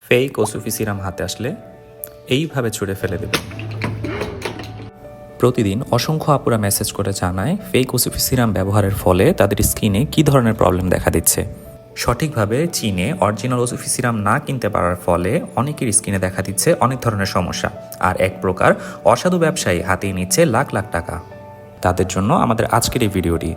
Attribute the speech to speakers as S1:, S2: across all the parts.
S1: Fake ওসুফি serum হাতে আসলে এইভাবে ছুঁড়ে ফেলে দেবে। প্রতিদিন অসংখ্য আপুরা মেসেজ করে জানায় ফেক ওসুফি সিরাম ব্যবহারের ফলে তাদের স্কিনে কী ধরনের প্রবলেম দেখা দিচ্ছে। সঠিকভাবে চিনে অরিজিনাল ওসুফি সিরাম না কিনতে পারার ফলে অনেকের স্কিনে দেখা দিচ্ছে অনেক ধরনের সমস্যা, আর এক প্রকার অসাধু ব্যবসায়ী হাতিয়ে নিচ্ছে লাখ লাখ টাকা। তাদের জন্য আমাদের আজকের এই ভিডিওটি।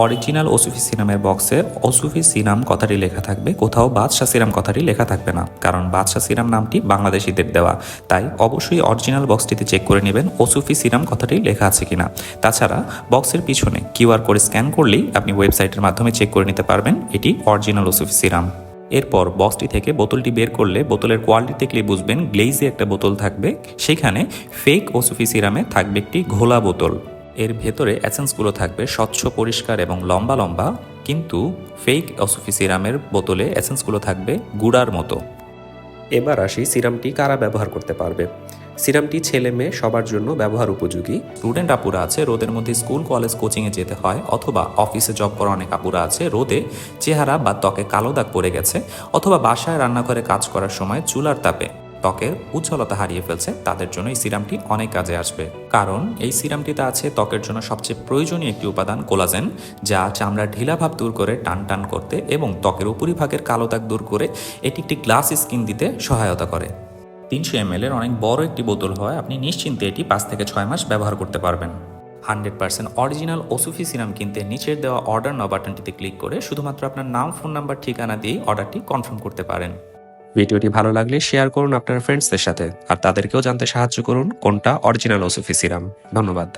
S1: অরিজিনাল ওসুফি সিরামের বক্সে ওসুফি সিরাম কথাটি লেখা থাকবে, কোথাও বাদশা সিরাম কথাটি লেখা থাকবে না, কারণ বাদশা সিরাম নামটি বাংলাদেশিদের দেওয়া। তাই অবশ্যই অরিজিনাল বক্সটিতে চেক করে নেবেন ওসুফি সিরাম কথাটি লেখা আছে কিনা। তাছাড়া বক্সের পিছনে কিউআর কোড স্ক্যান করলেই আপনি ওয়েবসাইটের মাধ্যমে চেক করে নিতে পারবেন এটি অরিজিনাল ওসুফি সিরাম। এরপর বক্সটি থেকে বোতলটি বের করলে বোতলের কোয়ালিটি দেখলে বুঝবেন গ্লেজে একটা বোতল থাকবে, সেখানে ফেক ওসুফি সিরামে থাকবে একটি ঘোলা বোতল। এর ভেতরে এসেন্সগুলো থাকবে স্বচ্ছ পরিষ্কার এবং লম্বা লম্বা, কিন্তু ফেক ওসুফি সিরামের বোতলে এসেন্সগুলো থাকবে গুঁড়ার মতো। এবার আসি সিরামটি কারা ব্যবহার করতে পারবে। সিরামটি ছেলে মেয়ে সবার জন্য ব্যবহার উপযোগী। স্টুডেন্ট আপুরা আছে, রোদের মধ্যে স্কুল কলেজ কোচিংয়ে যেতে হয়, অথবা অফিসে জব করা অনেক আপুরা আছে, রোদে চেহারা বা ত্বকে কালো দাগ পড়ে গেছে, অথবা বাসায় রান্নাঘরে কাজ করার সময় চুলার তাপে ত্বকের উজ্জ্বলতা হারিয়ে ফেলছে, তাদের জন্য এই সিরামটি অনেক কাজে আসবে। কারণ এই সিরামটিতে আছে ত্বকের জন্য সবচেয়ে প্রয়োজনীয় একটি উপাদান কোলাজেন, যা চামড়ার ঢিলাভাব দূর করে টান টান করতে এবং ত্বকের উপরিভাগের কালো দাগ দূর করে এটি একটি গ্লাস স্কিন দিতে সহায়তা করে। 300 ml এর অনেক বড় একটি বোতল হয়, আপনি নিশ্চিন্তে এটি 5 থেকে 6 মাস ব্যবহার করতে পারবেন। 100% অরিজিনাল ওসুফি সিরাম কিনতে নিচের দেওয়া অর্ডার নাও বাটনটিতে ক্লিক করে শুধুমাত্র আপনার নাম, ফোন নাম্বার, ঠিকানা দিয়ে অর্ডারটি কনফার্ম করতে পারেন। ভিডিওটি ভালো লাগলে শেয়ার করুন আপনার ফ্রেন্ডসদের সাথে, আর তাদেরকেও জানতে সাহায্য করুন কোনটা অরিজিনাল ওসুফি সিরাম। ধন্যবাদ।